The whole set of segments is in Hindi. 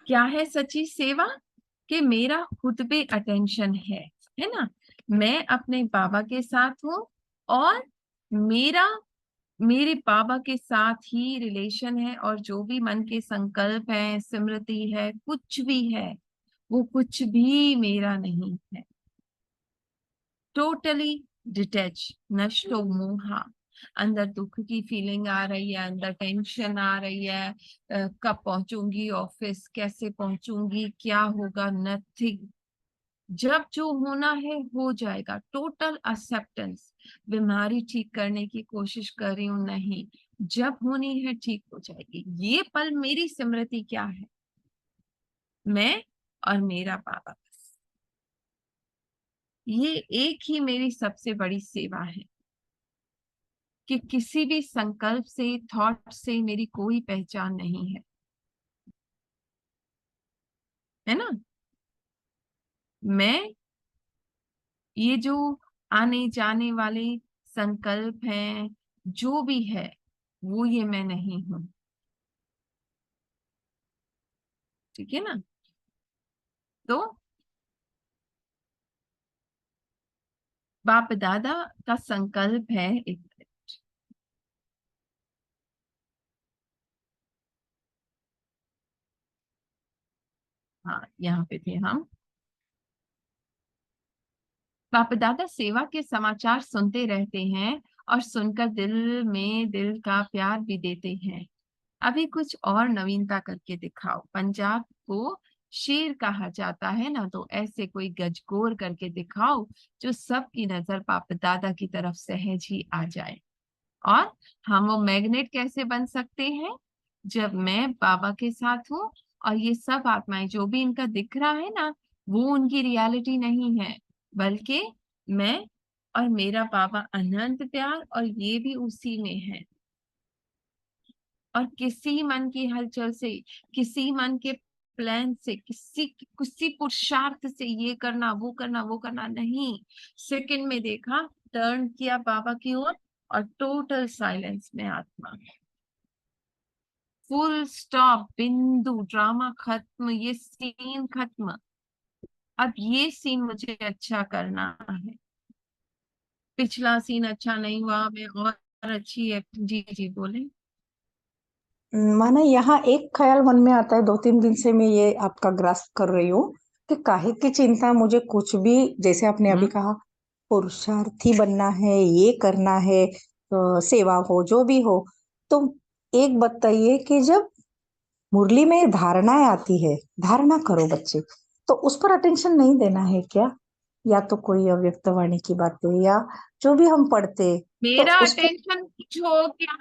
क्या है सच्ची सेवा? कि मेरा खुद पे अटेंशन है ना। मैं अपने बाबा के साथ हूँ, और मेरा मेरे बाबा के साथ ही रिलेशन है, और जो भी मन के संकल्प है, स्मृति है, कुछ भी है, वो कुछ भी मेरा नहीं है। टोटली डिटैच, नष्टो मोहा। अंदर दुख की फीलिंग आ रही है, अंदर टेंशन आ रही है, कब पहुंचूंगी ऑफिस, कैसे पहुंचूंगी, क्या होगा, नथिंग। जब जो होना है हो जाएगा, टोटल एक्सेप्टेंस। बीमारी ठीक करने की कोशिश कर रही हूं, नहीं, जब होनी है ठीक हो जाएगी। ये पल मेरी स्मृति क्या है? मैं और मेरा बाबा, बस। ये एक ही मेरी सबसे बड़ी सेवा है, कि किसी भी संकल्प से, थॉट से मेरी कोई पहचान नहीं है ना। मैं, ये जो आने जाने वाले संकल्प हैं, जो भी है, वो ये मैं नहीं हूं। ठीक है ना। तो बाप दादा का संकल्प है एक। हाँ, यहाँ पे थे हम। बाप दादा सेवा के समाचार सुनते रहते हैं, और सुनकर दिल में दिल का प्यार भी देते हैं। अभी कुछ और नवीनता करके दिखाओ। पंजाब को शेर कहा जाता है ना, तो ऐसे कोई गजगोर करके दिखाओ, जो सबकी नजर बाप दादा की तरफ सहज ही आ जाए। और हम वो मैग्नेट कैसे बन सकते हैं? जब मैं बाबा के साथ हूँ, और ये सब आत्माएं जो भी इनका दिख रहा है ना, वो उनकी रियलिटी नहीं है, बल्कि मैं और मेरा बाबा अनंत प्यार, और ये भी उसी में है। और किसी मन की हलचल से, किसी मन के प्लान से, किसी पुरुषार्थ से, ये करना वो करना वो करना नहीं। सेकंड में देखा, टर्न किया बाबा की ओर, और टोटल साइलेंस में आत्मा। फुल स्टॉप, बिंदु, ड्रामा खत्म, ये सीन खत्म। अब ये सीन मुझे अच्छा करना है। पिछला सीन अच्छा नहीं हुआ, मैं और अच्छी जी जी बोले। माना यहाँ एक ख्याल मन में आता है, 2-3 दिन से मैं ये आपका ग्रास्प कर रही हूँ कि काहे की चिंता, मुझे कुछ भी, जैसे आपने अभी हम्म। कहा, पुरुषार्थी बनना है, ये करना है, सेवा हो जो भी हो। तो एक बताइए कि जब मुरली में धारणाएं आती है, धारणा करो बच्चे, तो उस पर अटेंशन नहीं देना है क्या? या तो कोई अव्यक्त वाणी की बातें, या जो भी हम पढ़ते, तो मेरा उस पर अटेंशन कुछ हो क्या?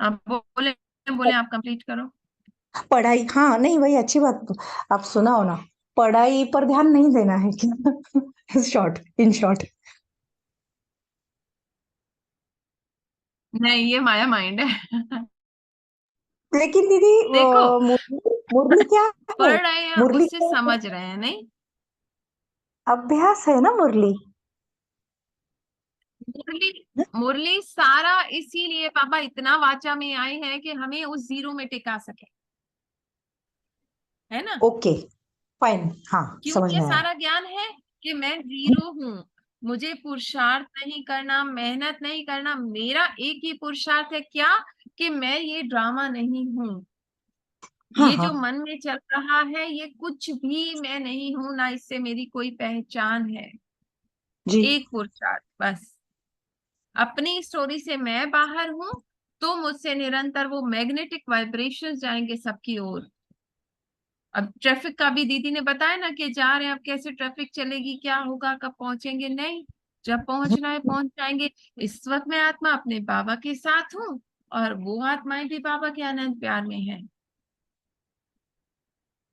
आप बोले, बोले आप कंप्लीट करो। पढ़ाई, हाँ नहीं वही अच्छी बात। आप सुनाओ ना, पढ़ाई पर ध्यान नहीं देना है क्या? Short, in short. नहीं, ये माया माइंड है। लेकिन दीदी वो देखो, मुरली, मुरली क्या है? पढ़ रहे हैं मुरली उससे क्या है? समझ रहे हैं, नहीं। अभ्यास है ना मुरली। मुरली, मुरली सारा इसीलिए पापा इतना वाचा में आए हैं, कि हमें उस जीरो में टिका सके, है ना। ओके, फाइन, हाँ क्यों समझ ये में आया। सारा ज्ञान है? कि मैं जीरो हूं, मुझे पुरुषार्थ नहीं करना, मेहनत नहीं करना। मेरा एक ही पुरुषार्थ है, क्या? कि मैं ये ड्रामा नहीं हूं। हाँ ये हाँ जो मन में चल रहा है, ये कुछ भी मैं नहीं हूं ना, इससे मेरी कोई पहचान है। जी। एक पुरुषार्थ बस। अपनी स्टोरी से मैं बाहर हूं, तो मुझसे निरंतर वो मैग्नेटिक वाइब्रेशंस जाएंगे सबकी ओर। अब ट्रैफिक का भी दीदी ने बताया ना, कि जा रहे हैं, अब कैसे ट्रैफिक चलेगी, क्या होगा, कब पहुंचेंगे, नहीं, जब पहुंचना है पहुंच जाएंगे। इस वक्त मैं आत्मा अपने बाबा के साथ हूँ, और वो आत्माएं भी बाबा के अनंत प्यार में है।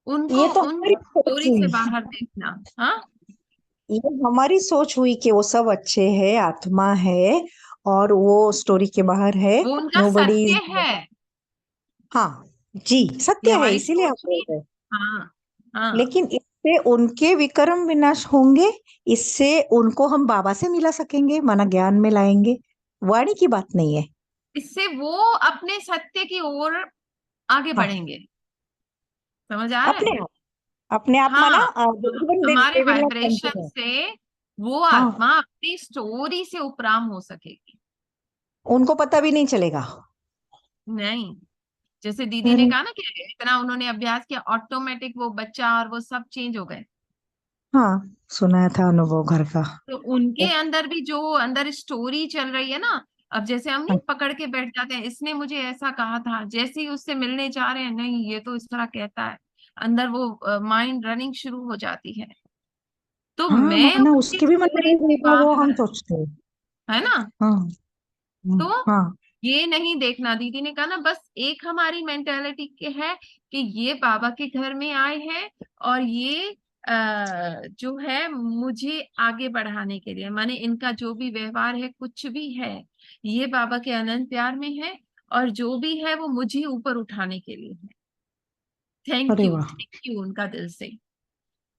उनको ये तो उन हमारी सोच स्टोरी से हुई, बाहर देखना। हाँ, ये हमारी सोच हुई कि वो सब अच्छे है, आत्मा है, और वो स्टोरी के बाहर है। वो उनका नोबडी सत्य इज, है। हाँ जी, ये सत्य है, हमारी इसीलिए आप सोच बोल ही। रहे हैं। हाँ, हाँ। लेकिन इससे उनके विक्रम विनाश होंगे, इससे उनको हम बाबा से मिला सकेंगे, माना ज्ञान में लाएंगे। वाणी की बात नहीं है। इससे वो अपने सत्य की ओर आगे हाँ बढ़ेंगे। समझ आ रहा है? अपने आप, अपने आप माना हाँ, इवन हमारे they will not vibration consider. से वो हाँ, आत्मा अपनी स्टोरी से उपराम हो सकेगी। उनको पता भी नहीं चलेगा। नहीं, जैसे दीदी ने अरे, कहा ना कि इतना उन्होंने अभ्यास किया, ऑटोमेटिक वो बच्चा और वो सब चेंज हो गए। हाँ, सुनाया था अनुभव घर का। तो उनके अंदर भी जो अंदर स्टोरी चल रही है ना, अब जैसे हम नहीं पकड़ के बैठ जाते हैं, इसने मुझे ऐसा कहा था, जैसे ही उससे मिलने जा रहे हैं, नहीं ये तो इस तरह कहता है, अंदर वो माइंड रनिंग शुरू हो जाती है। तो हाँ, मैं माना उसकी उसके भी मन में स्टोरी नहीं से होगा वो, हम बाहर, सोचते हैं। है ना? हाँ। तो हाँ। ये नहीं देखना, दीदी ने कहा ना, बस एक हमारी मेंटेलिटी के है कि ये बाबा के घर में आए हैं और ये जो है मुझे आगे बढ़ाने के लिए, माने इनका जो भी व्यवहार है कुछ भी है, ये बाबा के अनंत प्यार में है, और जो भी है वो मुझे ऊपर उठाने के लिए है। अरे वाह। थैंक यू उनका दिल से,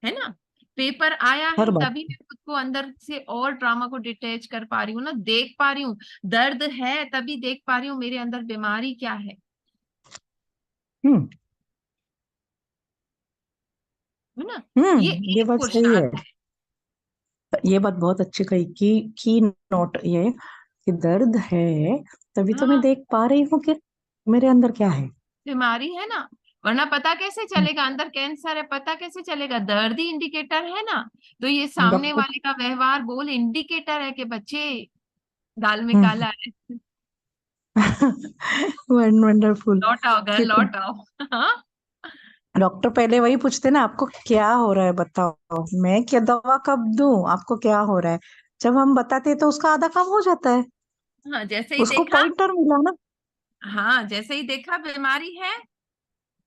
है ना? पेपर आया हर है बात। तभी मैं खुद को अंदर से और ड्रामा को डिटेच कर पा रही हूँ ना, देख पा रही हूँ। दर्द है तभी देख पा रही हूँ मेरे अंदर बीमारी क्या है। हम्म। है ना? ये हम्म, ये एक बात सही पुरुषार्थ है। है। ये बात बहुत अच्छी कही कि नोट ये कि दर्द है, तभी तो मैं हाँ, देख पा रही हूँ कि मेरे अंदर क्या है। बीमारी है ना, वरना पता कैसे चलेगा अंदर कैंसर है, पता कैसे चलेगा? दर्द ही इंडिकेटर है ना। तो ये सामने डॉक्टर। वाले का व्यवहार बोल इंडिकेटर है कि बच्चे दाल में हम्म। काला है। वंडरफुल। लौट आओ घर, फिर लौट आओ। हाँ, डॉक्टर पहले वही पूछते ना, आपको क्या हो रहा है बताओ, मैं क्या दवा कब दूं, आपको क्या हो रहा है। जब हम बताते हैं तो उसका आधा काम हो जाता है। हाँ, जैसे ही उसको देखा, पॉइंटर मिला ना। हाँ जैसे ही देखा बीमारी है,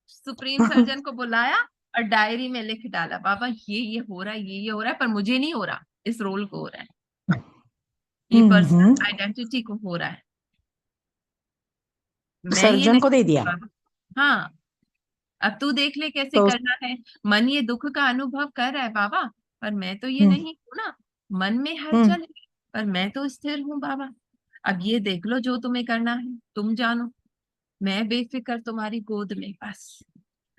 सुप्रीम सर्जन को बुलाया और डायरी में लिख डाला, बाबा ये हो रहा है, ये हो रहा है, पर मुझे नहीं हो रहा, इस रोल को हो रहा है, ये हम्म। पर्सनल आइडेंटिटी को हो रहा है, मैं ये सर्जन नहीं को दे दिया। बाबा। हाँ, अब तू देख ले कैसे तो करना है। मन ये दुख का अनुभव कर रहा है बाबा, पर मैं तो ये हम्म। नहीं हूं ना। मन में हम्म। हलचल है, पर मैं तो स्थिर हूँ बाबा। अब ये देख लो जो तुम्हें करना है, तुम जानो, मैं बेफिक्र तुम्हारी गोद में बस।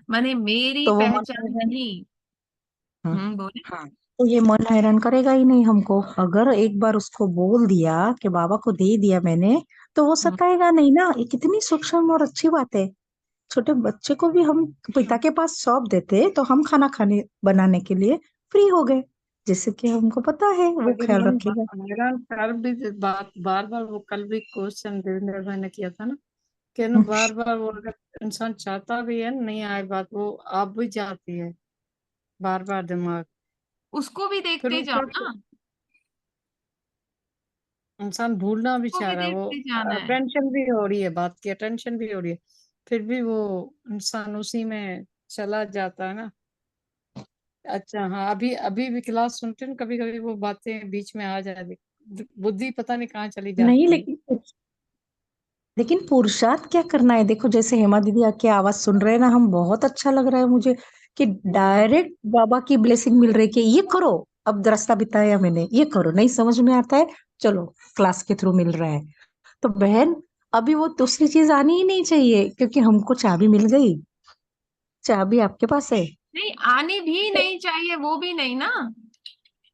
माने मेरी तो वो मन पहचान हैरान। नहीं। हाँ। बोले। हाँ, तो ये मन हैरान करेगा ही नहीं हमको, अगर एक बार उसको बोल दिया कि बाबा को दे दिया मैंने, तो वो हम्म, सताएगा नहीं ना। ये कितनी सूक्ष्म और अच्छी बात है। छोटे बच्चे को भी हम पिता के पास सौंप देते तो हम खाना खाने बनाने के लिए फ्री हो गए, जैसे कि हमको पता है वो अगर ख्याल मन रखेगा। हैरान कर भी बात बार बार, वो कल भी क्वेश्चन देवेंद्र भाई ने किया था ना, कि ना हम्म। बार बार वो अगर इंसान चाहता भी है नहीं आए बात, वो आप भी जाती है बार बार दिमाग। उसको भी फिर देखते वो जाओ क्या ना, इंसान भूलना भी उसको चाह भी रहा है, वो देखते जाना है। अटेंशन भी हो रही है, बात की अटेंशन भी हो रही है, फिर भी वो इंसान उसी में चला जाता है ना। अच्छा हाँ, अभी अभी भी क्लास सुनते हैं, कभी कभी वो बातें बीच में आ जाती, बुद्धि पता नहीं कहाँ चली नहीं, जाती है। लेकिन पुरुषार्थ क्या करना है। देखो जैसे हेमा दीदी आके आवाज सुन रहे हैं ना, हम बहुत अच्छा लग रहा है मुझे कि डायरेक्ट बाबा की ब्लेसिंग मिल रही है कि ये करो। अब रास्ता बताया मैंने, ये करो, नहीं समझ में आता है, चलो क्लास के थ्रू मिल रहा है। तो बहन, अभी वो दूसरी चीज आनी ही नहीं चाहिए, क्योंकि हमको चाबी मिल गई। चाबी आपके पास है। नहीं, आनी भी नहीं चाहिए, वो भी नहीं ना।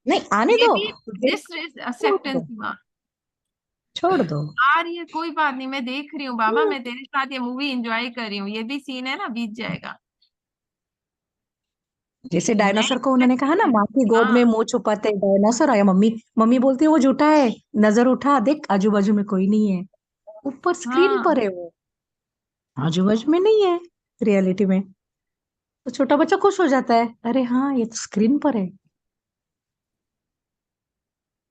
नहीं आने ये दो। भी डिस छोड़ एक्सेप्टेंस दो। हुआ। छोड़ दो। आ रही है कोई बात नहीं, मैं देख रही हूँ बाबा, मैं तेरे साथ ये मूवी एंजॉय कर रही हूँ, ये भी सीन है ना, बीत जाएगा। जैसे मैं डायनासोर को उन्होंने कहा ना, माँ की गोद में हाँ, मुंह छुपाते डायनासोर आया, मम्मी मम्मी बोलती है वो झूठा है, नजर उठा देख आजू बाजू में कोई नहीं है, ऊपर स्क्रीन हाँ, पर है वो, आजू बाजू में नहीं है रियलिटी में। तो छोटा बच्चा खुश हो जाता है, अरे हाँ ये तो स्क्रीन पर है।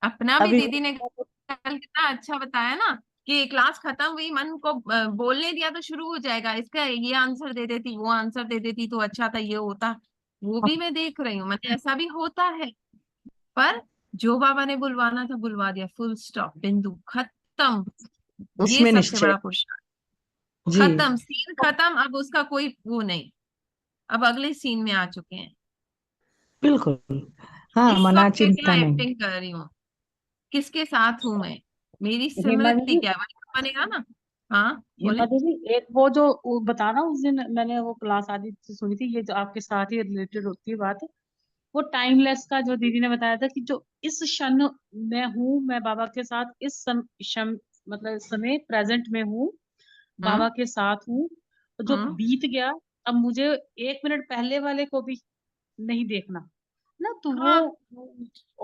अपना भी अभी दीदी ने कल कितना अच्छा बताया ना, कि क्लास खत्म हुई, मन को बोलने दिया तो शुरू हो जाएगा, इसका ये आंसर दे देती, वो आंसर दे देती तो अच्छा था, ये होता। वो भी मैं देख रही हूँ, मतलब ऐसा भी होता है। पर जो बाबा ने बुलवाना था बुलवा दिया, फुल स्टॉप, बिंदु खत्म। ये उसमें सबसे निश्चय। बड़ा पुरुषार्थ। जी। खत्म, सीन खत्म, अब उसका कोई वो नहीं। अब अगले सीन में आ चुके हैं। बिल्कुल। हाँ, इस मना वक्त मैं क्या चिंता नहीं। एक्टिंग कर रही हूँ, किसके साथ हूं मैं, मेरी हेमा स्मृति दीदी, क्या है, वही तो बनेगा ना। हाँ ये बोले। माधुरी, एक वो जो वो बताना, उस दिन मैंने वो क्लास आदि से सुनी थी, ये जो आपके साथ ही रिलेटेड होती है बात, वो टाइमलेस का जो दीदी ने बताया था कि जो इस क्षण में हूँ मैं बाबा के साथ, इस मतलब इस समय प्रेजेंट में हूँ, हम्म बाबा के साथ हूँ, तो जो हम्म बीत गया, अब मुझे 1 मिनट पहले वाले को भी नहीं देखना ना। तो हाँ,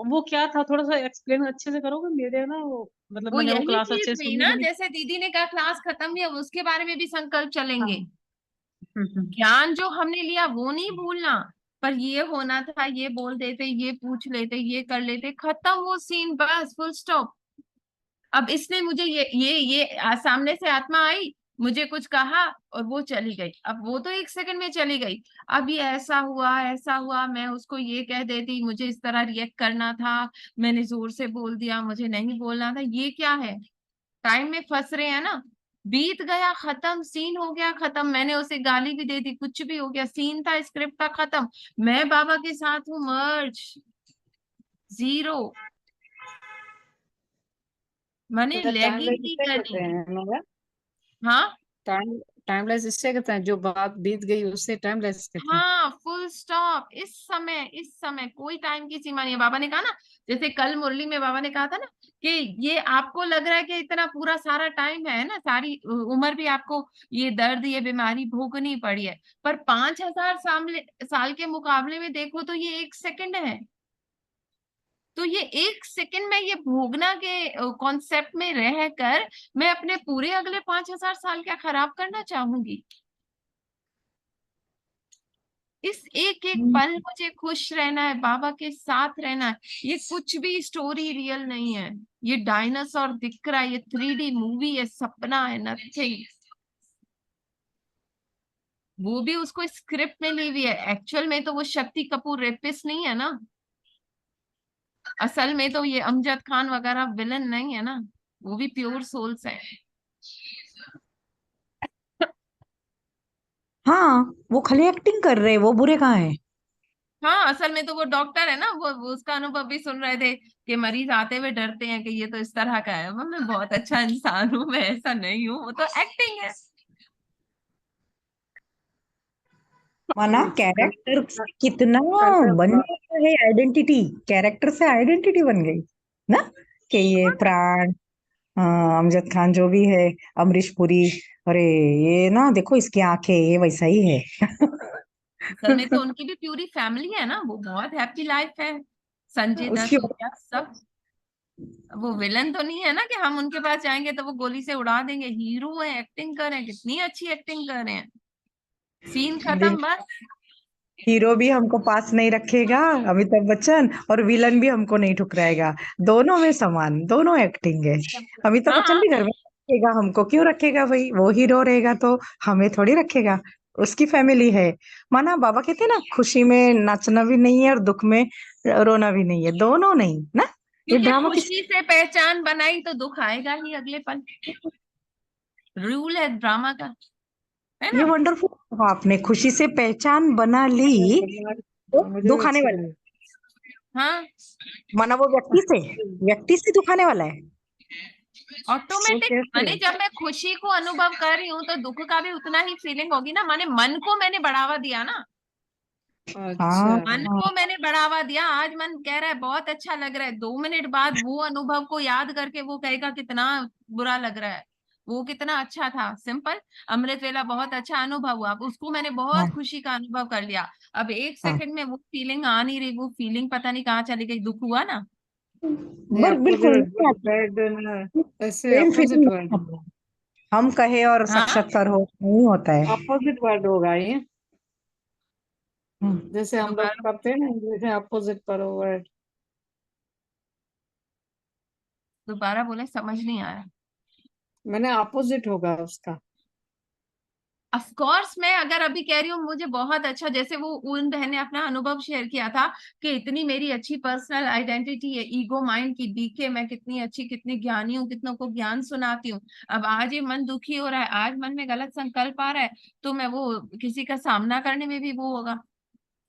वो क्या था, थोड़ा सा एक्सप्लेन अच्छे से करोगे मेरे ना, वो मतलब वो मैंने वो यही क्लास चीज अच्छे से हुई सुनी ना, भी नहीं। जैसे दीदी ने कहा क्लास खत्म हुई, अब उसके बारे में भी संकल्प चलेंगे। हाँ। ज्ञान जो हमने लिया वो नहीं भूलना, पर ये होना था, ये बोल देते, ये पूछ लेते, ये कर लेते, खत्म वो सीन, बस फुल स्टॉप। अब इसने मुझे सामने से आत्मा आई, मुझे कुछ कहा और वो चली गई, अब वो तो 1 सेकंड में चली गई। अब ये ऐसा हुआ ऐसा हुआ, मैं उसको ये कह देती, मुझे इस तरह रिएक्ट करना था, मैंने जोर से बोल दिया, मुझे नहीं बोलना था, ये क्या है? टाइम में फंस रहे हैं ना। बीत गया, खत्म, सीन हो गया खत्म, मैंने उसे गाली भी दे दी, कुछ भी हो गया, सीन था स्क्रिप्ट का, खत्म। मैं बाबा के साथ हूँ, मर्ज, जीरो, मैंने टाइमलेस लैगिंग नहीं इससे कहते करनी। हैं मगर, हाँ टाइमलेस इससे कहते हैं, जो बात बीत गई उससे टाइमलेस कहते हैं। हाँ, फुल स्टॉप। इस समय कोई टाइम की सीमा नहीं है। बाबा ने कहा ना, जैसे कल मुरली में बाबा ने कहा था ना, कि ये आपको लग रहा है कि इतना पूरा सारा टाइम है ना, सारी उम्र भी आपको ये दर्द, ये बीमारी भोगनी पड़ी है, पर 5,000 साल के मुकाबले में देखो तो ये 1 सेकंड है। तो ये 1 सेकंड में ये भोगना के कॉन्सेप्ट में रहकर मैं अपने पूरे अगले 5,000 साल क्या खराब करना चाहूंगी? इस एक एक हम्म, पल मुझे खुश रहना है, बाबा के साथ रहना है। ये कुछ भी स्टोरी रियल नहीं है, ये डायनासोर दिख रहा है, ये 3D मूवी है, सपना है, नथिंग। वो भी उसको स्क्रिप्ट में ली हुई है, एक्चुअल में तो वो शक्ति कपूर रेपिस्ट नहीं है ना, असल में तो ये अमजद खान वगैरह विलन नहीं है ना, वो भी प्योर सोल्स है। हाँ, वो खाली एक्टिंग कर रहे हैं, वो बुरे कहाँ है? हाँ, असल में तो वो डॉक्टर है ना, वो उसका अनुभव भी सुन रहे थे कि मरीज आते हुए डरते हैं कि ये तो इस तरह का है, मैं बहुत अच्छा इंसान हूँ, मैं ऐसा नहीं हूँ, वो तो एक्टिंग है। माना कल कैरेक्टर कितना कल बन गया है, आइडेंटिटी, कैरेक्टर से आइडेंटिटी बन गई ना, कि ये प्राण, अमजद खान जो भी है, अमरीश पुरी, अरे ये ना देखो इसकी आंखें, ये वैसा ही है। असल में तो उनकी भी पूरी फैमिली है ना, वो बहुत हैप्पी लाइफ है, संजय उसकी दत्त हो गया सब। वो विलन तो नहीं है ना कि हम उनके पास जाएंगे तो वो गोली से उड़ा देंगे, हीरो है, एक्टिंग कर रहे हैं, कितनी अच्छी एक्टिंग कर रहे हैं, सीन खत्म, बस। हीरो भी हमको पास नहीं रखेगा, अमिताभ बच्चन, और विलन भी हमको नहीं ठुकराएगा, दोनों में समान, दोनों एक्टिंग है। अमिताभ बच्चन हाँ भी घर में रखेगा, हमको क्यों रखेगा भाई, वो हीरो रहेगा तो हमें थोड़ी रखेगा, उसकी फैमिली है। माना बाबा कहते हैं ना, खुशी में नाचना भी नहीं है और दुख में रोना भी नहीं है, दोनों नहीं ना। ये क्योंकि ड्रामा किस, खुशी से पहचान बनाई तो दुख आएगा ही अगले पल, रूल है ड्रामा का, है ये ना। वंडरफुल कहा आपने, खुशी से पहचान बना ली तो मुझे भी दुख आने अच्छी वाला है। लगी। हाँ, माना वो व्यक्ति से दुख आने वाला है। वो ऑटोमेटिक, कैसे? माने जब मैं खुशी को अनुभव कर रही हूँ तो दुख का भी उतना ही फीलिंग होगी ना, माने मन को मैंने बढ़ावा दिया ना, अच्छा। हाँ, मन को मैंने बढ़ावा दिया, आज मन कह रहा है बहुत अच्छा लग रहा है, 2 मिनट बाद वो अनुभव को याद करके वो कहेगा कितना बुरा लग रहा है, वो कितना अच्छा था, सिंपल। अमृत वेला बहुत अच्छा अनुभव हुआ, अब उसको मैंने हाँ, बहुत खुशी का अनुभव कर लिया, अब एक हाँ, सेकंड में वो फीलिंग आ नहीं रही, वो फीलिंग पता नहीं कहाँ चली गई, दुख हुआ ना। ये बिल्कुल अपोजिट नहीं आती, वर्ड ना, ऐसे सेम अपोजिट फीलिंग वर्ड, हम कहे और हाँ साक्षात्कार हो नहीं होता है। अपोजिट वर्ड होगा ये, हम्म, जैसे हम लोग दोबारा, करते हैं ना इंग्लिश में अपोजिट पर वर्ड। दोबारा बोले, समझ नहीं आया। मैंने अपोजिट होगा उसका। ऑफ कोर्स, मैं अगर अभी कह रही हूँ मुझे बहुत अच्छा, जैसे वो उन बहन ने अपना अनुभव शेयर किया था कि इतनी मेरी अच्छी पर्सनल आइडेंटिटी है, ईगो माइंड की बीके, मैं कितनी अच्छी, कितनी ज्ञानी हूँ, कितनों को ज्ञान सुनाती हूँ, अब आज ये मन दुखी हो रहा है, आज मन में गलत संकल्प आ रहा है, तो मैं वो किसी का सामना करने में भी वो होगा,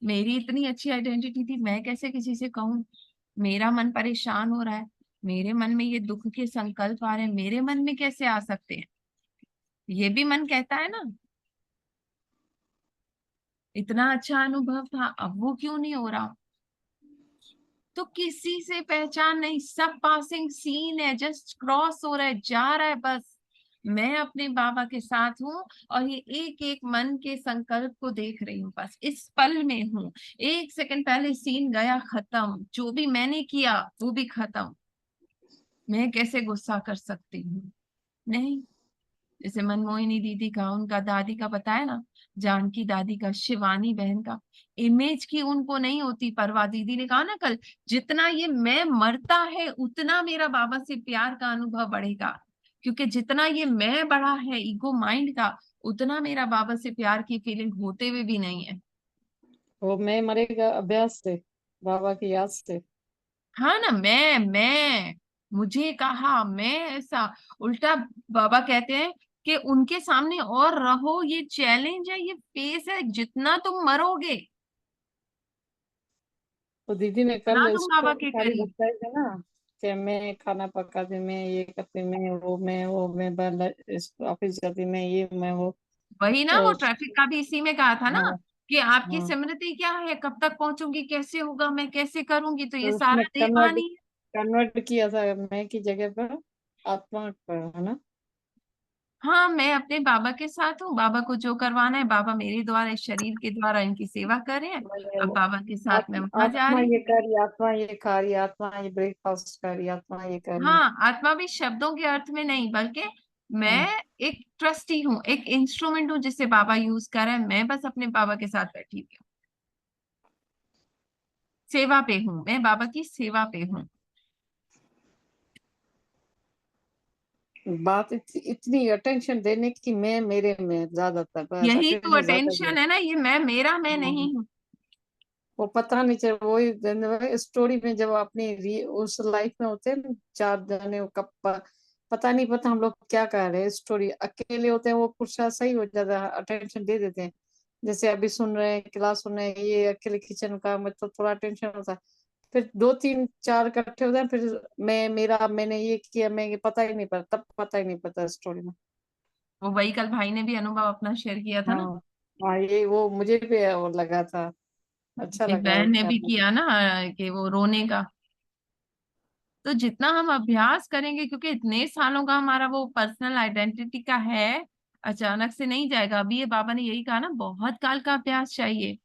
मेरी इतनी अच्छी आइडेंटिटी थी, मैं कैसे किसी से कहूँ, मेरा मन परेशान हो रहा है, मेरे मन में ये दुख के संकल्प आ रहे हैं, मेरे मन में कैसे आ सकते हैं? ये भी मन कहता है ना, इतना अच्छा अनुभव था, अब वो क्यों नहीं हो रहा। तो किसी से पहचान नहीं, सब पासिंग सीन है, जस्ट क्रॉस हो रहा है, जा रहा है बस। मैं अपने बाबा के साथ हूँ और ये एक एक मन के संकल्प को देख रही हूँ, बस इस पल में हूँ। एक सेकंड पहले सीन गया, खत्म, जो भी मैंने किया वो भी खत्म। मैं कैसे गुस्सा कर सकती हूँ? नहीं। जैसे मनमोहिनी दीदी का, उनका दादी का बताया ना, जानकी दादी का, शिवानी बहन का, इमेज की उनको नहीं होती परवाह। दीदी ने कहा ना कल, जितना ये मैं मरता है उतना मेरा बाबा से प्यार का अनुभव बढ़ेगा, क्योंकि जितना ये मैं बढ़ा है ईगो माइंड का, उतना मेरा बाबा से प्यार की फीलिंग होते हुए भी नहीं है। वो मैं मरेगा अभ्यास से, बाबा की याद से। हाँ ना, मैं मुझे कहा मैं ऐसा, उल्टा बाबा कहते हैं कि उनके सामने और रहो, ये चैलेंज है, ये फेस है, जितना तुम मरोगे तो दीदी ने उतना कल तुम बाबा स्टोरी के सारी करीब। बताई थी ना, कि मैं खाना पकाती, मैं ये करती, मैं ऑफिस जाती, मैं ये मैं वो। वही ना, वो और ट्रैफिक का भी इसी में कहा था ना, हाँ कि आपकी हाँ, स्मृति क्या है, कब तक पहुंचूंगी, कैसे होगा, मैं कैसे करूंगी, तो ये तो उसमें सारा कन्वर्ट देवानी है। कन्वर्ट किया था मैं की जगह पर आत्मा पर, है ना। हाँ, मैं अपने बाबा के साथ हूँ, बाबा को जो करवाना है बाबा मेरे द्वारा, इस शरीर के द्वारा इनकी सेवा कर रहे हैं। मैंने अब वो बाबा के साथ मैं वहां जा आत्मा रही ये हूँ। कर रही, आत्मा ये खा रही, आत्मा ये ब्रेकफास्ट कर रही, आत्मा ये कर रही। हाँ, आत्मा भी शब्दों के अर्थ में नहीं, बल्कि हाँ, मैं एक ट्रस्टी हूँ, एक इंस्ट्रूमेंट हूँ जिसे बाबा यूज कर रहे हैं, मैं बस अपने बाबा के साथ बैठी हुई हूँ, सेवा पे हूँ, मैं बाबा की सेवा पे हूँ। बात इतनी अटेंशन देने की, मैं मेरे में ज्यादातर बस यही तो अटेंशन ज्यादा दिया। अटेंशन है ना, ये मैं मेरा मैं हाँ, नहीं हूँ। वो पता नहीं चल, वही स्टोरी में जब अपनी उस लाइफ में होते हैं ना, चार जने वो कब पता नहीं, पता हम लोग क्या कर रहे हैं, स्टोरी अकेले होते हैं वो पुरुषा सही हो जाता है, अटेंशन दे देते हैं। जैसे अभी सुन रहे हैं, क्लास सुन रहे हैं, ये अकेले किचन का मतलब थोड़ा टेंशन होता है। फिर दो तीन चार इकट्ठे होते हैं, फिर मैं मेरा मैंने ये किया, मैं ये पता ही नहीं पता, तब पता ही नहीं पता स्टोरी में। वो वही कल भाई ने भी अनुभव अपना शेयर किया था ना, हाँ हाँ, ये वो मुझे भी वो लगा था, अच्छा एक लगा बहन ने भी करने में। किया ना, कि वो रोने का। तो जितना हम अभ्यास करेंगे, क्योंकि इतने सालों का हमारा वो पर्सनल आइडेंटिटी का है, अचानक से नहीं जाएगा। अभी ये बाबा ने यही कहा ना, बहुत काल का अभ्यास चाहिए,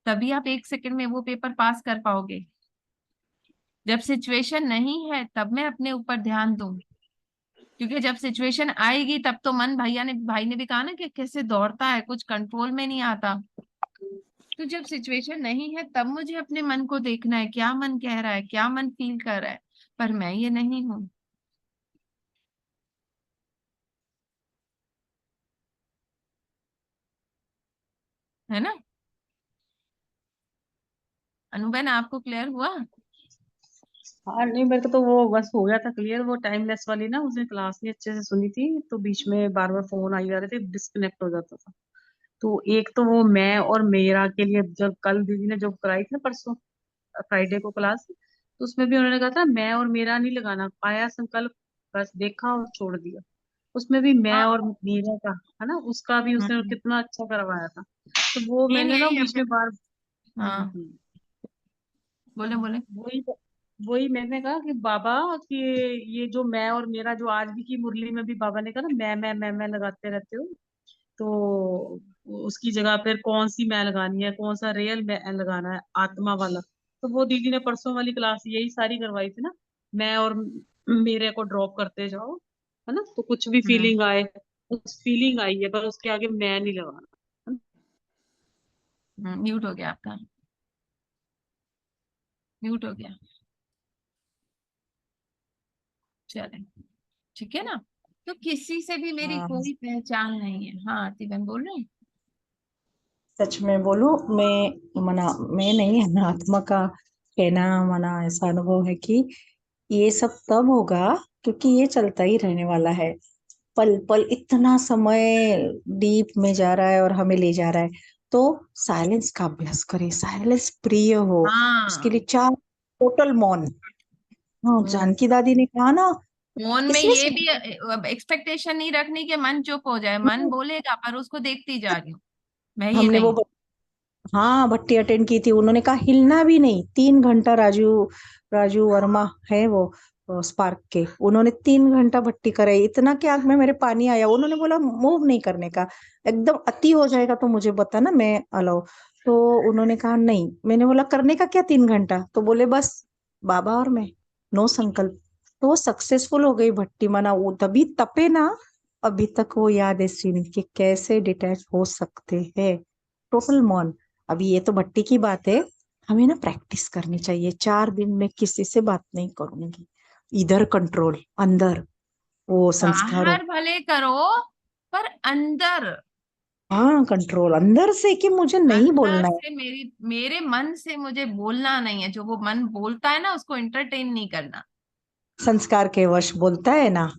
तभी आप एक सेकंड में वो पेपर पास कर पाओगे। जब सिचुएशन नहीं है तब मैं अपने ऊपर ध्यान दूं, क्योंकि जब सिचुएशन आएगी तब तो मन, भाई ने भी कहा ना कि कैसे दौड़ता है, कुछ कंट्रोल में नहीं आता। तो जब सिचुएशन नहीं है तब मुझे अपने मन को देखना है, क्या मन कह रहा है, क्या मन फील कर रहा है, पर मैं ये नहीं हूं, है ना। अनुभव, आपको क्लियर हुआ? हाँ नहीं, मेरे को तो वो बस हो गया था क्लियर। वो टाइमलेस वाली ना, उसने क्लास नहीं अच्छे से सुनी थी, तो बीच में बार बार फोन आई जा रहे थे, डिस्कनेक्ट हो जाता था। तो एक तो वो मैं और मेरा के लिए, जब कल दीदी ने जब कराई थी ना परसों फ्राइडे को क्लास, तो उसमें भी उन्होंने कहा था मैं और मेरा नहीं लगाना, आया संकल्प, बस देखा और छोड़ दिया। उसमें भी मैं हाँ। और मेरा का, है ना, उसका भी उसने हम्म, कितना अच्छा करवाया था। तो वो मेन मैंने ना यही है बीच में बार हाँ, बोले बोले। वही वही मैंने कहा कि बाबा, कि ये जो मैं और मेरा, जो आज भी की मुरली में भी बाबा ने कहा ना, मैं लगाते रहते हो, तो उसकी जगह फिर कौन सी मैं लगानी है, कौन सा रियल मैं लगाना है, आत्मा वाला। तो वो दीदी ने परसों वाली क्लास यही सारी करवाई थी ना, मैं और मेरे को ड्रॉप करते जाओ, है ना, तो कुछ भी हम्म फीलिंग आए, उस फीलिंग आई है, पर उसके आगे मैं नहीं लगाना, है ना? म्यूट हो गया आपका, म्यूट हो गया। चले, ठीक है ना। तो किसी से भी मेरी हाँ, कोई पहचान नहीं है। हाँ, आरती बहन बोल रहे हैं। सच में बोलूं, मैं नहीं, अनात्मा का कहना मना ऐसा अनुभव है कि ये सब तब होगा क्योंकि ये चलता ही रहने वाला है। पल पल इतना समय डीप में जा रहा है और हमें ले जा रहा है। तो साइलेंस का अभ्यास करें, साइलेंस प्रिय हो, उसके हाँ। लिए चार टोटल मौन। हाँ, हम्म जानकी दादी ने कहा ना, फोन में इसमें ये भी एक्सपेक्टेशन नहीं रखनी कि मन चुप हो जाए, मन बोलेगा पर उसको देखती जा रही हूँ मैं, ये हमने नहीं। वो हाँ भट्टी अटेंड की थी, उन्होंने कहा हिलना भी नहीं। 3 घंटा राजू राजू वर्मा है वो स्पार्क के, उन्होंने 3 घंटा भट्टी कराई। इतना कि आंख में मेरे पानी आया। उन्होंने बोला मूव नहीं करने का, एकदम अति हो जाएगा तो मुझे बता ना, मैं अलाउ। तो उन्होंने कहा नहीं। मैंने बोला करने का क्या 3 घंटा? तो बोले बस बाबा और मैं, नो संकल्प। तो वो सक्सेसफुल हो गई भट्टी मना, वो तभी तपे ना। अभी तक वो याद है सीन कि कैसे डिटैच हो सकते हैं, टोटल मौन। अभी ये तो भट्टी की बात है, हमें ना प्रैक्टिस करनी चाहिए। 4 दिन में किसी से बात नहीं करूंगी, इधर कंट्रोल, अंदर वो संस्कारों। बाहर भले करो पर अंदर, हाँ कंट्रोल अंदर से, कि मुझे नहीं अंदर बोलना है। से मेरे मन से मुझे बोलना नहीं है। जो वो मन बोलता है ना, उसको एंटरटेन नहीं करना। संस्कार के वश बोलता है ना,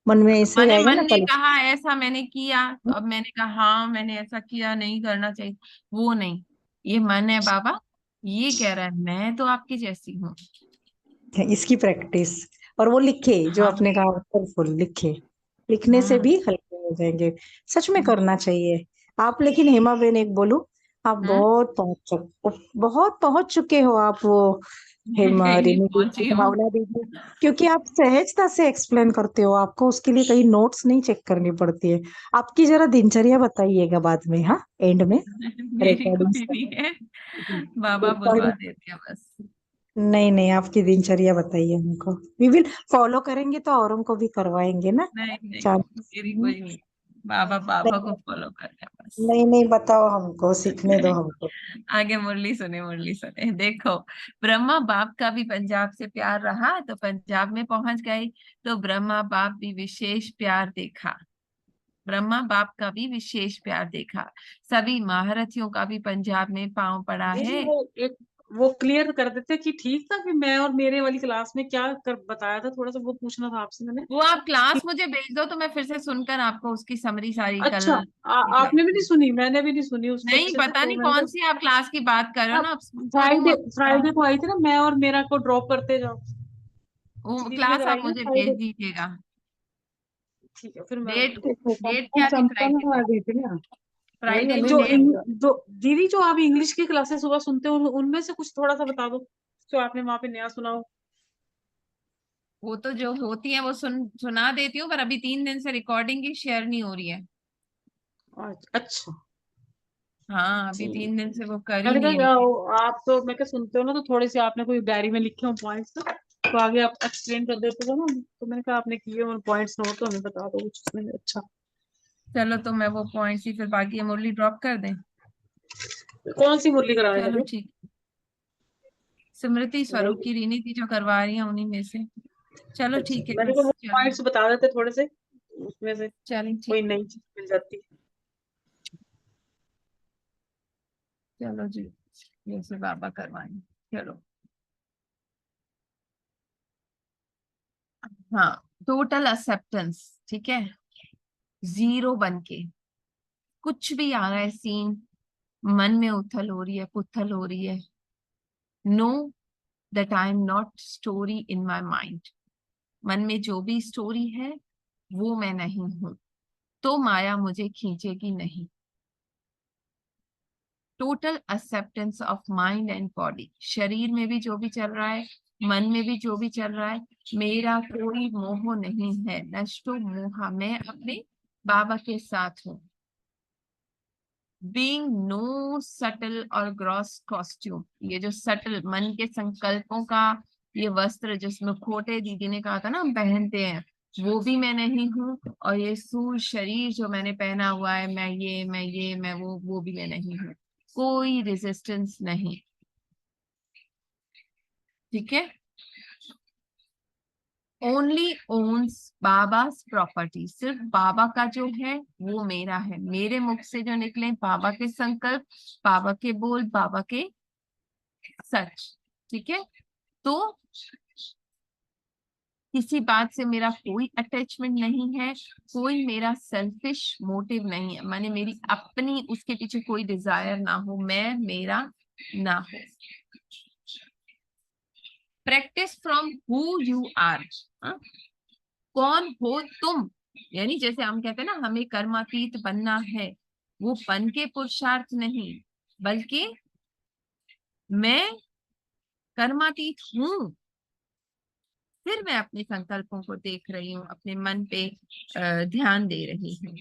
मन में ऐसे मैंने आएगा मन ना ने पल। कहा ऐसा मैंने किया, तो अब मैंने कहा हाँ मैंने ऐसा किया, नहीं करना चाहिए, वो नहीं। ये मन है बाबा, ये कह रहा है मैं तो आपकी जैसी हूँ। इसकी प्रैक्टिस। और वो लिखे जो हाँ। आपने कहा, फुल लिखे, लिखने से हम्म। भी हल्के हो जाएंगे। सच में हम्म। करना चाहिए आप। लेकिन हेमा बहन एक बोलूं, आप हम्म। बहुत पहुंच चुके हो आप, वो हेमा कहीं नहीं रेनी दीदी, पहुंची हूँ। भावना दीदी। क्योंकि आप सहजता से एक्सप्लेन करते हो, आपको उसके लिए कहीं नोट्स नहीं चेक करनी पड़ती है। आपकी जरा दिनचर्या बताइएगा बाद में, हाँ एंड में मेरी रिकॉर्डिंग कोई नहीं है, बाबा बुलवा से। देते हैं बस। नहीं नहीं, आपकी दिनचर्या बताइए हमको, वी विल फॉलो करेंगे तो औरों को भी करवाएंगे ना। नहीं नहीं, चार मेरी कोई नहीं। बाबा बाबा को नहीं फॉलो करते हैं बस। नहीं नहीं, बताओ हमको, सीखने दो हमको। आगे मुरली सुने, मुरली सुने। देखो, ब्रह्मा बाप का भी पंजाब से प्यार रहा तो पंजाब में पहुंच गए, तो ब्रह्मा बाप भी विशेष प्यार देखा। ब्रह्मा बाप का भी विशेष प्यार देखा। सभी महारथियों का भी पंजाब में पांव पड़ा दीदी है। वो एक वो क्लियर कर देते कि ठीक था कि मैं और मेरे वाली क्लास में क्या बताया था, थोड़ा सा वो पूछना था आपसे मैंने वो आप क्लास कि मुझे भेज दो तो मैं फिर से सुनकर आपको उसकी समरी सारी कल अच्छा आपने भी नहीं सुनी, मैंने भी नहीं सुनी उसको नहीं अच्छे से, पता तो नहीं मैंने कौन सी आप क्लास की बात कर रहे हो कहा ना, अब करूँ फ्राइडे अब। फ्राइडे को आई थी ना, मैं और मेरा को ड्रॉप करते जाओ, वो दीदी ने क्लास आप कराई ना मुझे भेज फ्राइडे। दीजिएगा। ठीक है फिर मैं डेट, डेट वो क्या थी चंपा में फ्राइडे आ को? गई थी ना, वही फ्राइडे हमें को जो नहीं डेट, पता। जो दीदी जो आप इंग्लिश की क्लासेस सुबह सुनते हो उनमें से कुछ थोड़ा सा बता दो जो आपने वहां पे नया सुना हो। वो तो जो होती है वो सुना देती हूँ, पर अभी 3 दिन से रिकॉर्डिंग की शेयर नहीं हो रही है। अच्छा हाँ अभी ठीक 3 दिन से वो कर ही मैंने नहीं कहा रही है। आप तो मैं क्या सुनते हो ना, तो थोड़े से आपने कोई डायरी में लिखे हो पॉइंट्स, तो आगे आप एक्सप्लेन कर देते हो ना, तो मैंने कहा आपने किए और पॉइंट्स नोट तो हमें बता दो कुछ उसमें। अच्छा चलो तो मैं वो पॉइंट्स ही फिर बाकी ये मुरली ड्रॉप कर दें। कौन सी मुरली करा रहे चलो थे? ठीक। स्मृति नहीं स्वरूप की रीनि थी जो करवा रही है उन्हीं में से। चलो अच्छा, ठीक है, मैंने कहा वो चलो। पॉइंट्स बता देते थोड़े से, उसमें से चलो ठीक कोई है। नई चीज मिल जाती। चलो जी, ये से बाबा करवाएंगे। चलो। हाँ, टोटल एक्सेप्टेंस, ठीक है, जीरो बन के कुछ भी आ रहा है सीन, मन में उथल हो रही है, पुथल हो रही है, know that I am not story in my mind. मन में जो भी स्टोरी है वो मैं नहीं हूं, तो माया मुझे खींचेगी नहीं। Total acceptance of mind and body, शरीर में भी जो भी चल रहा है, मन में भी जो भी चल रहा है, मेरा कोई मोह नहीं है, नष्टो मोहा, मैं अपने बाबा के साथ हूँ। बीइंग नो सटल और ग्रॉस कॉस्ट्यूम, ये जो सटल मन के संकल्पों का ये वस्त्र जिसमें खोटे दीदी ने कहा था ना हम पहनते हैं, वो भी मैं नहीं हूँ। और ये सूर शरीर जो मैंने पहना हुआ है, मैं वो भी मैं नहीं हूँ। कोई रेजिस्टेंस नहीं, ठीक है। ओनली ओन्स बाबा's प्रॉपर्टी, सिर्फ बाबा का जो है वो मेरा है। मेरे मुख से जो निकले बाबा के संकल्प, बाबा के बोल, बाबा के सच, ठीक है। तो किसी बात से मेरा कोई अटैचमेंट नहीं है, कोई मेरा सेल्फिश मोटिव नहीं है, माने मेरी अपनी उसके पीछे कोई डिजायर ना हो, मैं मेरा ना हो। Practice from who you are, कौन हो तुम, यानी जैसे हम कहते हैं ना हमें कर्मातीत बनना है, वो बन के पुरुषार्थ नहीं, बल्कि मैं कर्मातीत हूं, फिर मैं अपने संकल्पों को देख रही हूँ, अपने मन पे ध्यान दे रही हूँ।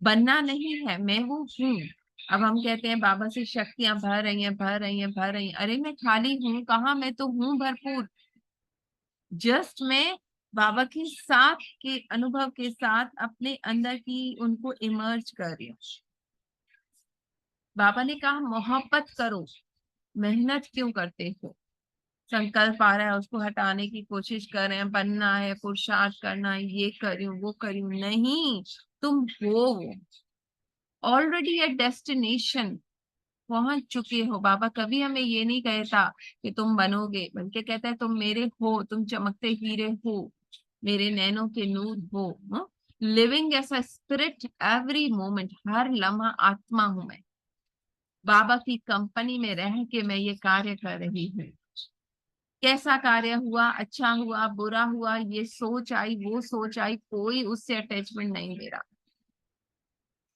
बनना नहीं है, मैं वो हूँ। अब हम कहते हैं बाबा से शक्तियां भर रही हैं, भर रही हैं, भर रही हैं। अरे मैं खाली हूँ कहाँ, मैं तो हूँ भरपूर। जस्ट मैं बाबा के साथ के अनुभव के साथ अपने अंदर की उनको इमर्ज कर रही हूँ। बाबा ने कहा मोहब्बत करो, मेहनत क्यों करते हो? संकल्प आ रहा है उसको हटाने की कोशिश कर रहे हैं, बनना है, पुरुषार्थ करना है, ये करूं वो करूं, नहीं, तुम हो वो ऑलरेडी एट डेस्टिनेशन पहुंच चुके हो। बाबा कभी हमें ये नहीं कहता कि तुम बनोगे, बल्कि कहता है तुम मेरे हो, तुम चमकते हीरे हो, मेरे नैनों के नूर हो, living as a spirit every moment, हर लम्हा आत्मा हूं मैं। बाबा की कंपनी में रह के मैं ये कार्य कर रही हूँ। कैसा कार्य हुआ, अच्छा हुआ, बुरा हुआ, ये सोच आई, वो सोच आई, कोई उससे अटैचमेंट नहीं मेरा।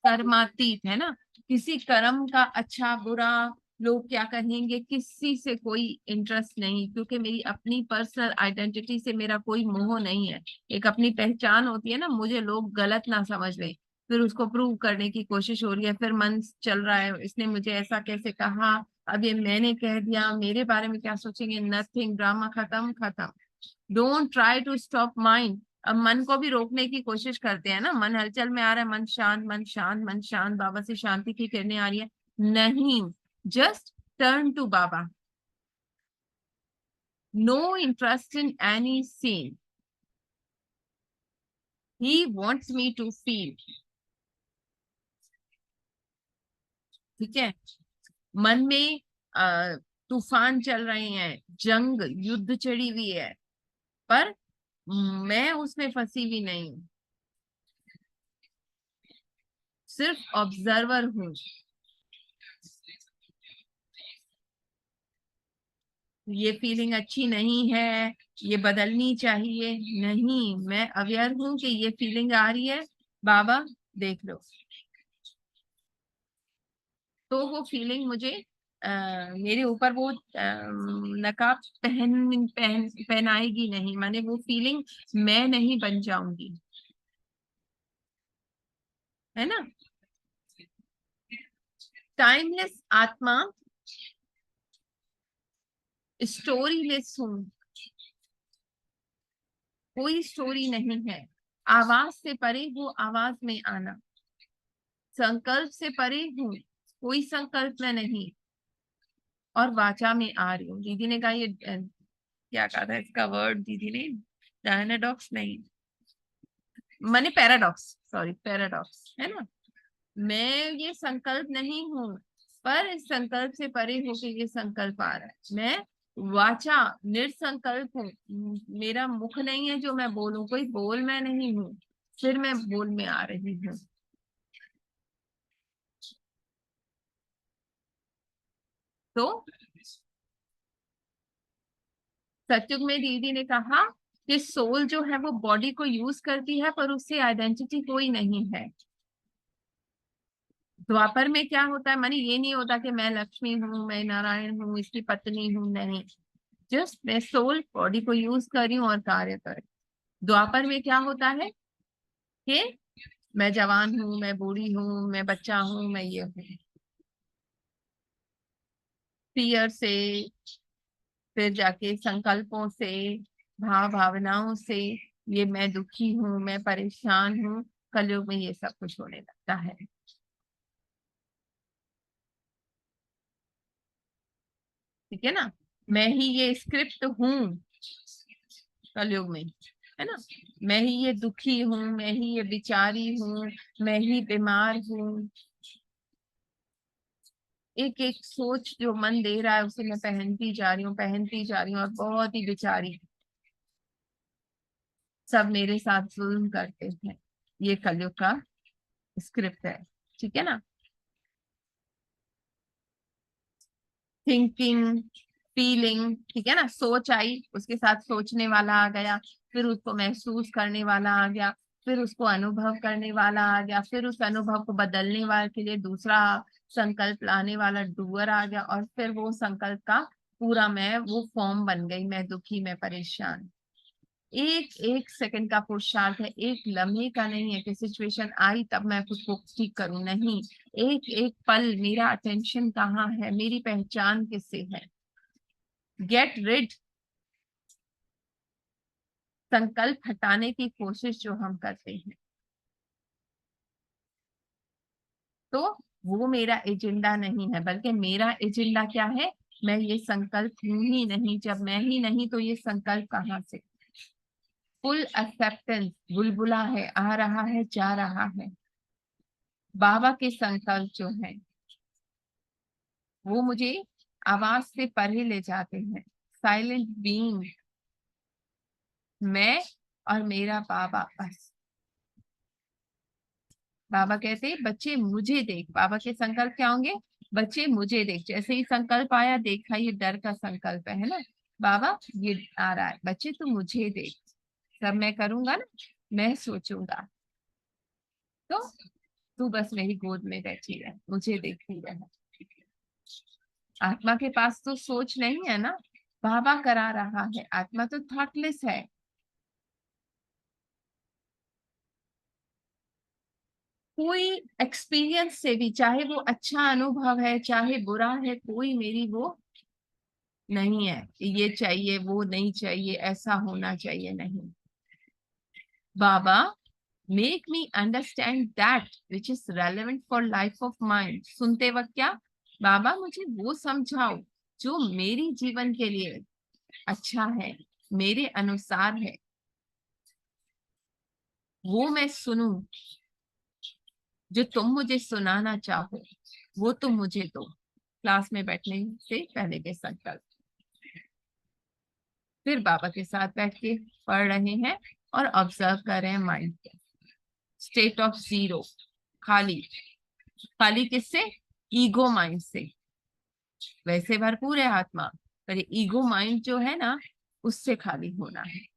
कर्मातीत है ना, किसी कर्म का अच्छा बुरा, लोग क्या कहेंगे, किसी से कोई इंटरेस्ट नहीं, क्योंकि मेरी अपनी पर्सनल आइडेंटिटी से मेरा कोई मोह नहीं है। एक अपनी पहचान होती है ना, मुझे लोग गलत ना समझ लें, फिर उसको प्रूव करने की कोशिश हो रही है, फिर मन चल रहा है इसने मुझे ऐसा कैसे कहा, अब ये मैंने कह दिया, मेरे बारे में क्या सोचेंगे, नथिंग, ड्रामा खत्म खत्म। Don't try to stop mind. अब मन को भी रोकने की कोशिश करते हैं ना, मन हलचल में आ रहा है, मन शांत, मन शांत, मन शांत, बाबा से शांति की किरणें आ रही है, नहीं, just turn to Baba. No interest in any scene, he wants me to feel. ठीक है, मन में तूफान चल रहे हैं, जंग युद्ध चढ़ी हुई है, पर मैं उसमें फंसी हुई नहीं हूं, सिर्फ ऑब्जर्वर हूं। ये फीलिंग अच्छी नहीं है, ये बदलनी चाहिए, नहीं, मैं अवेयर हूं कि ये फीलिंग आ रही है, बाबा देख लो। तो वो फीलिंग मुझे मेरे ऊपर वो नकाब पहनाएगी नहीं, माने वो फीलिंग मैं नहीं बन जाऊंगी, है ना। टाइमलेस आत्मा, स्टोरीलेस हूं, कोई स्टोरी नहीं है। आवाज से परे वो आवाज में आना, संकल्प से परे हूँ, कोई संकल्प में नहीं, और वाचा में आ रही हूँ। दीदी ने कहा ये क्या कहा था इसका वर्ड, दीदी ने डायनाडॉक्स नहीं, माने पैराडॉक्स, सॉरी पैराडॉक्स, है ना। मैं ये संकल्प नहीं हूँ, पर इस संकल्प से परे होके ये संकल्प आ रहा है। मैं वाचा निर्संकल्प हूँ, मेरा मुख नहीं है जो मैं बोलूं, कोई बोल मैं नहीं हूँ, फिर मैं बोल में आ रही हूँ। तो सत्युग में दीदी ने कहा कि सोल जो है वो बॉडी को यूज करती है, पर उससे आइडेंटिटी कोई नहीं है। द्वापर में क्या होता है, मानी ये नहीं होता कि मैं लक्ष्मी हूँ, मैं नारायण हूँ, इसकी पत्नी हूँ, नहीं, जस्ट मैं सोल बॉडी को यूज कर रही हूँ और कार्य कर रही हूँ। द्वापर में क्या होता है कि मैं जवान हूँ, मैं बूढ़ी हूँ, मैं बच्चा हूँ, मैं ये हूँ, फियर से, फिर जाके संकल्पों से, भाव भावनाओं से, ये मैं दुखी हूँ, मैं परेशान हूँ, कलयुग में ये सब कुछ होने लगता है। ठीक है ना, मैं ही ये स्क्रिप्ट हूँ कलयुग में, है ना। मैं ही ये दुखी हूँ, मैं ही ये बिचारी हूँ, मैं ही बीमार हूँ। एक एक सोच जो मन दे रहा है उसे मैं पहनती जा रही हूँ, पहनती जा रही हूँ, और बहुत ही बेचारी, सब मेरे साथ जुल्म करते हैं। ये कलयुग का स्क्रिप्ट है, ठीक है ना। थिंकिंग, फीलिंग, ठीक है ना, सोच आई, उसके साथ सोचने वाला आ गया, फिर उसको महसूस करने वाला आ गया, फिर उसको अनुभव करने वाला आ गया, फिर उस अनुभव को बदलने वाले के लिए दूसरा संकल्प लाने वाला डूअर आ गया, और फिर वो संकल्प का पूरा मैं वो फॉर्म बन गई, मैं दुखी, मैं परेशान। एक एक सेकंड का पुरुषार्थ है, एक लम्हे का नहीं है कि सिचुएशन आई तब मैं खुद को ठीक करूं, नहीं, एक एक पल मेरा अटेंशन कहाँ है, मेरी पहचान किससे है। गेट रिड, संकल्प हटाने की कोशिश जो हम करते हैं, तो वो मेरा एजेंडा नहीं है, बल्कि मेरा एजेंडा क्या है, मैं ये संकल्प हूं ही नहीं, जब मैं ही नहीं तो ये संकल्प कहाँ से। फुल एक्सेप्टेंस, बुलबुला है, आ रहा है, जा रहा है। बाबा के संकल्प जो है वो मुझे आवाज से परे ले जाते हैं। साइलेंट बीइंग, मैं और मेरा बाबा, बस। बाबा कहते हैं बच्चे मुझे देख, बाबा के संकल्प क्या होंगे, बच्चे मुझे देख। जैसे ही संकल्प आया, देखा ये डर का संकल्प है ना, बाबा ये आ रहा है, बच्चे तू मुझे देख, सब मैं करूंगा ना, मैं सोचूंगा, तो तू बस मेरी गोद में बैठी रह, मुझे देखती रह। आत्मा के पास तो सोच नहीं है ना, बाबा करा रहा है, आत्मा तो थॉटलेस है। कोई एक्सपीरियंस से भी, चाहे वो अच्छा अनुभव है चाहे बुरा है, कोई मेरी वो नहीं है, ये चाहिए वो नहीं चाहिए, ऐसा होना चाहिए, नहीं। बाबा make me understand that which is relevant for life of mind. सुनते वक्त क्या, बाबा मुझे वो समझाओ जो मेरी जीवन के लिए अच्छा है, मेरे अनुसार है, वो मैं सुनूं। जो तुम मुझे सुनाना चाहो वो तुम मुझे दो। क्लास में बैठने से पहले के संकल्प। फिर बाबा के साथ बैठ के पढ़ रहे हैं और ऑब्जर्व कर रहे हैं माइंड को। स्टेट ऑफ जीरो, खाली। खाली किससे, ईगो माइंड से। वैसे भरपूर है आत्मा, पर ईगो माइंड जो है ना, उससे खाली होना है।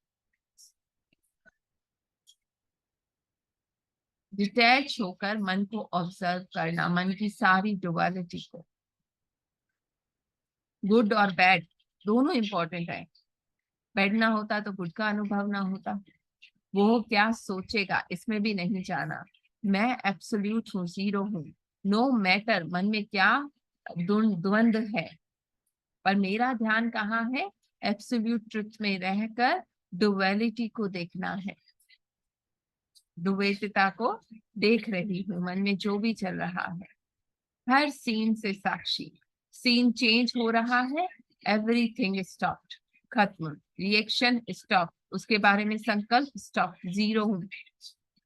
डिटैच होकर मन को ऑब्जर्व करना, मन की सारी डुअलिटी को। गुड और बैड दोनों इंपॉर्टेंट है। बैड ना होता तो गुड का अनुभव ना होता। वो क्या सोचेगा इसमें भी नहीं जाना। मैं एब्सोल्यूट हूँ, जीरो हूँ। नो मैटर मन में क्या द्वंद्व है, पर मेरा ध्यान कहाँ है, एब्सोल्यूट ट्रुथ में रहकर डुअलिटी को देखना है। द्वैतता को देख रही हूँ, मन में जो भी चल रहा है। हर सीन से साक्षी, सीन चेंज हो रहा है, एवरीथिंग स्टॉप्ड, खत्म, रिएक्शन स्टॉप, उसके बारे में संकल्प स्टॉप, जीरो हूँ,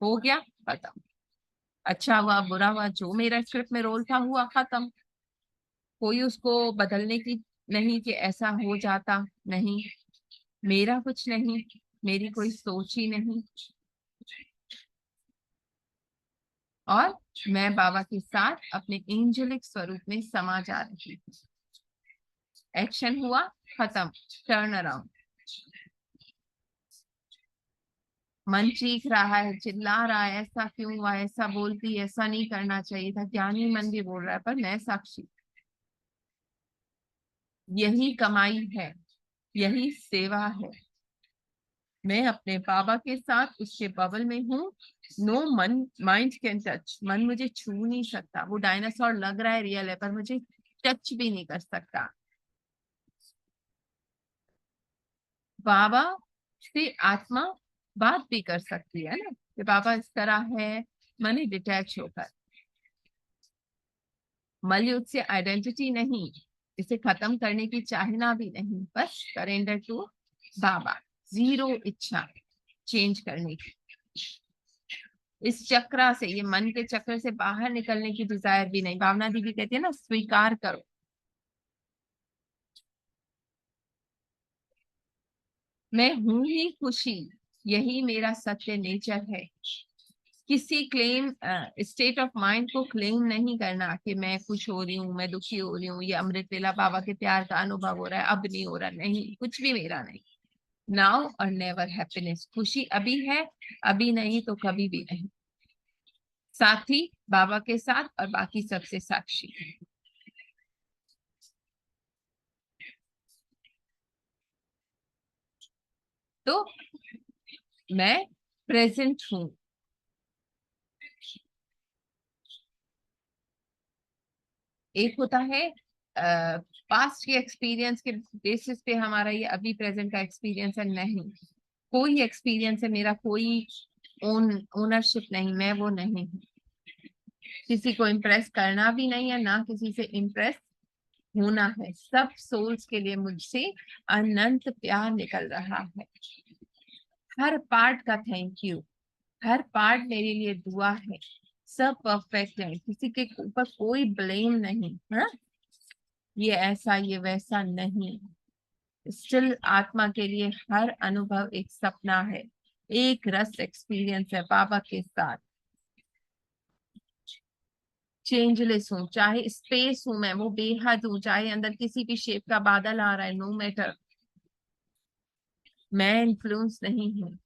हो गया, खत्म। अच्छा हुआ बुरा हुआ, जो मेरा स्क्रिप्ट में रोल था हुआ, खत्म। कोई उसको बदलने की नहीं कि ऐसा हो जाता, नहीं। मेरा कुछ नहीं, मेरी कोई सोच ही नहीं। और मैं बाबा के साथ अपने एंजेलिक स्वरूप में समा जा रही हूँ। एक्शन हुआ, खत्म, टर्न अराउंड। मन चीख रहा है, चिल्ला रहा है, ऐसा क्यों हुआ, ऐसा बोलती, ऐसा नहीं करना चाहिए था, ज्ञानी मन भी बोल रहा है, पर मैं साक्षी। यही कमाई है, यही सेवा है। मैं अपने बाबा के साथ उसके बबल में हूँ। नो मन माइंड कैन टच, मन मुझे छू नहीं सकता। वो डायनासोर लग रहा है रियल है, पर मुझे टच भी नहीं कर सकता। बाबा से आत्मा बात भी कर सकती है ना, कि बाबा इस तरह है, मन डिटैच होकर। मलयुद्ध से आइडेंटिटी नहीं, इसे खत्म करने की चाहना भी नहीं, बस सरेंडर टू बाबा, जीरो इच्छा चेंज करने की। इस चक्र से, ये मन के चक्र से बाहर निकलने की डिजायर भी नहीं। भावना दीदी कहती है ना, स्वीकार करो। मैं हूं ही खुशी, यही मेरा सत्य नेचर है। किसी क्लेम स्टेट ऑफ माइंड को क्लेम नहीं करना कि मैं खुश हो रही हूँ, मैं दुखी हो रही हूँ, ये अमृत वेला बाबा के प्यार का अनुभव हो रहा है, अब नहीं हो रहा, नहीं, कुछ भी मेरा नहीं। नाउ और नेवर हैप्पीनेस, खुशी अभी है, अभी नहीं तो कभी भी नहीं, साथी बाबा के साथ और बाकी सबसे साक्षी। तो मैं प्रेजेंट हूं। एक होता है पास्ट के एक्सपीरियंस के बेसिस पे हमारा ये अभी प्रेजेंट का एक्सपीरियंस है, नहीं, कोई एक्सपीरियंस है मेरा, कोई ओनरशिप नहीं, मैं वो नहीं हूँ, किसी को इम्प्रेस करना भी नहीं है, ना किसी से इम्प्रेस होना है। सब सोल्स के लिए मुझसे अनंत प्यार निकल रहा है। हर पार्ट का थैंक यू, हर पार्ट मेरे लिए दुआ है। सब परफेक्ट है, किसी के ऊपर कोई ब्लेम नहीं है, ये ऐसा ये वैसा नहीं। स्टिल आत्मा के लिए हर अनुभव एक सपना है, एक रस एक्सपीरियंस है बाबा के साथ। चेंजलेस हूँ, चाहे स्पेस हूं मैं, वो बेहद हूँ, चाहे अंदर किसी भी शेप का बादल आ रहा है, नो मैटर, मैं इन्फ्लुएंस नहीं हूँ,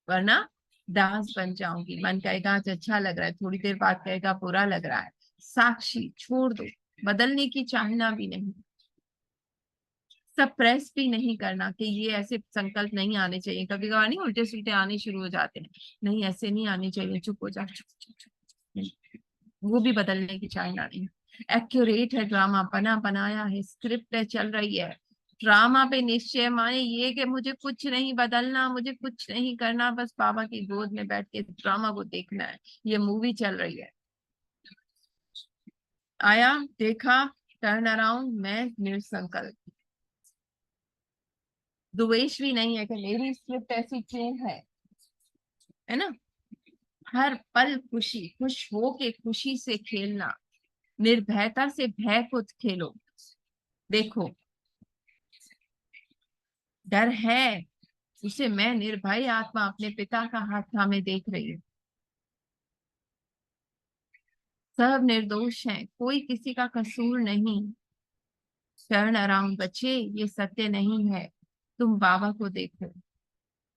वरना दास बन जाऊंगी। मन कहेगा आज अच्छा लग रहा है, थोड़ी देर बाद कहेगा बुरा लग रहा है। साक्षी छोड़ दो, बदलने की चाहना भी नहीं, सप्रेस भी नहीं करना कि ये ऐसे संकल्प नहीं आने चाहिए। कभी कभार नहीं उल्टे सुल्टे आने शुरू हो जाते हैं, नहीं ऐसे नहीं आने चाहिए, चुप हो जा, चुप चुप चुप, नहीं, वो भी बदलने की चाहना नहीं। एक्यूरेट है ड्रामा, बना बनाया है, स्क्रिप्ट है, चल रही है। ड्रामा पे निश्चय माने ये कि मुझे कुछ नहीं बदलना, मुझे कुछ नहीं करना, बस बाबा की गोद में बैठ के ड्रामा को देखना है, ये मूवी चल रही है। आया, देखा, टर्न अराउंड, मैं निसंकल्प, द्वेष भी नहीं है कि मेरी स्क्रिप्ट ऐसी क्यों है ना। हर पल खुशी, खुश हो के खुशी से खेलना, निर्भयता से भय को खेलो। देखो डर है, उसे मैं निर्भय आत्मा अपने पिता का हाथ थामे देख रही हूँ। सब निर्दोष हैं, कोई किसी का कसूर नहीं। टर्न अराउंड बच्चे, ये सत्य नहीं है, तुम बाबा को देखो,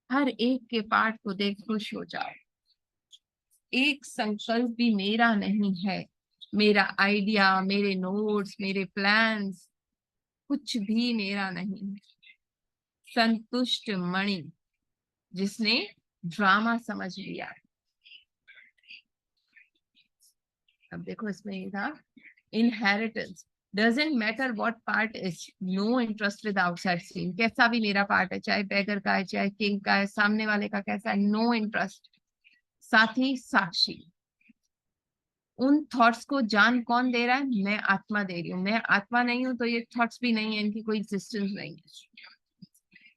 हर एक के पार्ट को देख खुश हो जाओ। एक संकल्प भी मेरा नहीं है, मेरा आइडिया, मेरे नोट्स, मेरे प्लान्स, कुछ भी मेरा नहीं है। संतुष्ट मणि, जिसने ड्रामा समझ लिया। अब देखो इसमें ये था, inheritance doesn't matter what part is, no interest with outside scene. कैसा भी मेरा पार्ट है, चाहे बेगर का है, चाहे किंग का है, सामने वाले का कैसा है, नो इंटरेस्ट। साथ ही साक्षी, उन थॉट्स को जान कौन दे रहा है, मैं आत्मा दे रही हूँ। मैं आत्मा नहीं हूं तो ये थॉट्स भी नहीं है, इनकी कोई एग्जिस्टेंस नहीं है।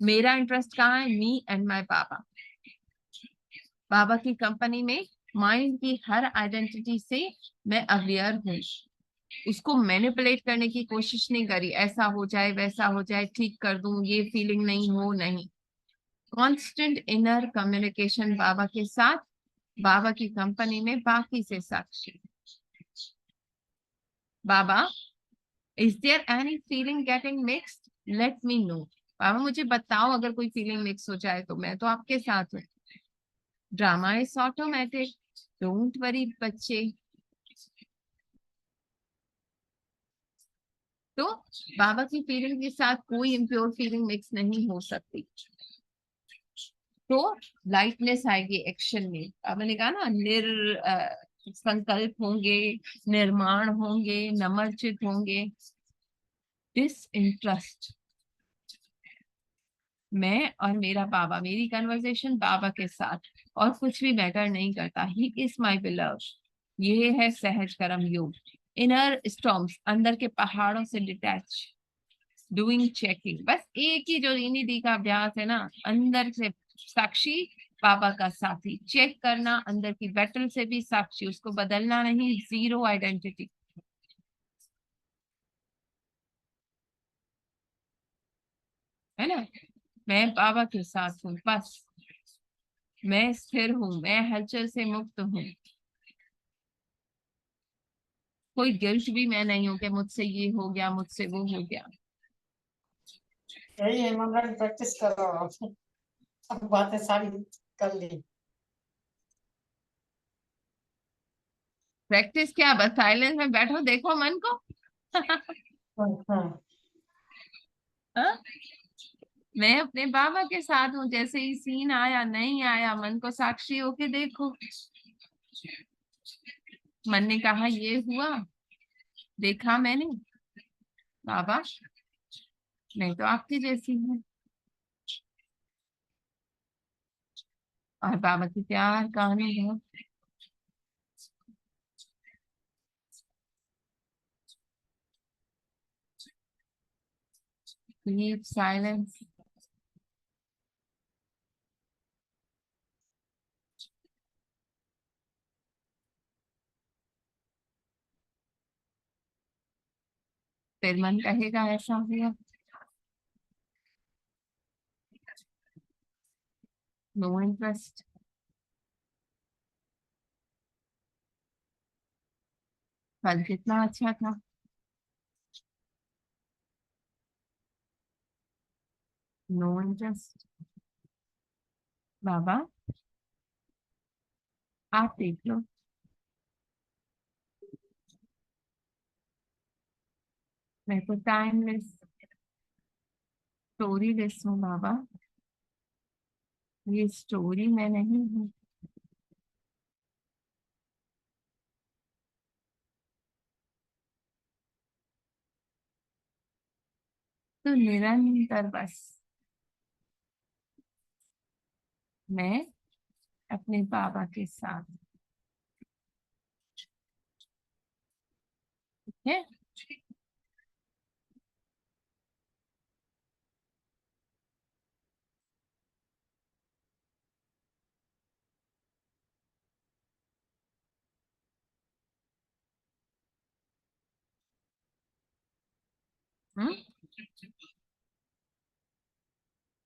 मेरा इंटरेस्ट कहाँ है, मी एंड माय बाबा। बाबा की कंपनी में माइंड की हर आइडेंटिटी से मैं अवेयर हूँ, उसको मैनिपुलेट करने की कोशिश नहीं करी, ऐसा हो जाए वैसा हो जाए, ठीक कर दूं, ये फीलिंग नहीं हो, नहीं। कांस्टेंट इनर कम्युनिकेशन बाबा के साथ, बाबा की कंपनी में बाकी से साक्षी। बाबा, is there any feeling getting mixed, let me know. बाबा मुझे बताओ अगर कोई फीलिंग मिक्स हो जाए तो, मैं तो आपके साथ हूँ। Drama is automatic, don't worry बच्चे। तो बाबा की फीलिंग के साथ कोई इम्प्योर फीलिंग मिक्स नहीं हो सकती। तो लाइटनेस आएगी एक्शन में। अब मैंने कहा ना, संकल्प होंगे, निर्माण होंगे, नमर्चित होंगे, डिसइंटरेस्ट। मैं और मेरा बाबा, मेरी कन्वर्सेशन बाबा के साथ, और कुछ भी मैटर नहीं करता। ही इज माई बिलव्ड, ये है सहज कर्म योग। इनर स्टॉर्म्स, अंदर के पहाड़ों से डिटैच, डूइंग चेकिंग, बस एक ही जो रीनी दी का अभ्यास है ना, अंदर से साक्षी, बाबा का साथी, चेक करना, अंदर की बैटल से भी साक्षी, उसको बदलना नहीं, जीरो आइडेंटिटी। है ना, मैं बाबा के साथ हूँ बस। मैं स्थिर हूँ, मैं हलचल से मुक्त हूँ। कोई गिल्ट भी मैं नहीं हूँ कि मुझसे ये हो गया, मुझसे वो हो गया। यही ईमानदारी प्रैक्टिस करो आप। अब बातें सारी कर ली। प्रैक्टिस क्या, बस साइलेंस में बैठो, देखो मन को। हाँ, हाँ? मैं अपने बाबा के साथ हूँ, जैसे ही सीन आया नहीं आया, मन को साक्षी होके देखो। मन ने कहा ये हुआ, देखा मैंने, बाबा मैं तो आपकी जैसी हूँ। और बाबा की प्यार कहानी है। Deep silence. फिर मन कहेगा ऐसा हुआ, नो इंटरेस्ट। कल कितना अच्छा था, नो इंटरेस्ट। बाबा आप देख लो, मैं तो टाइमलेस स्टोरी लेस हूँ बाबा, ये स्टोरी मैं नहीं हूँ। तो निरंतर बस मैं अपने बाबा के साथ, ठीक है। हम्म।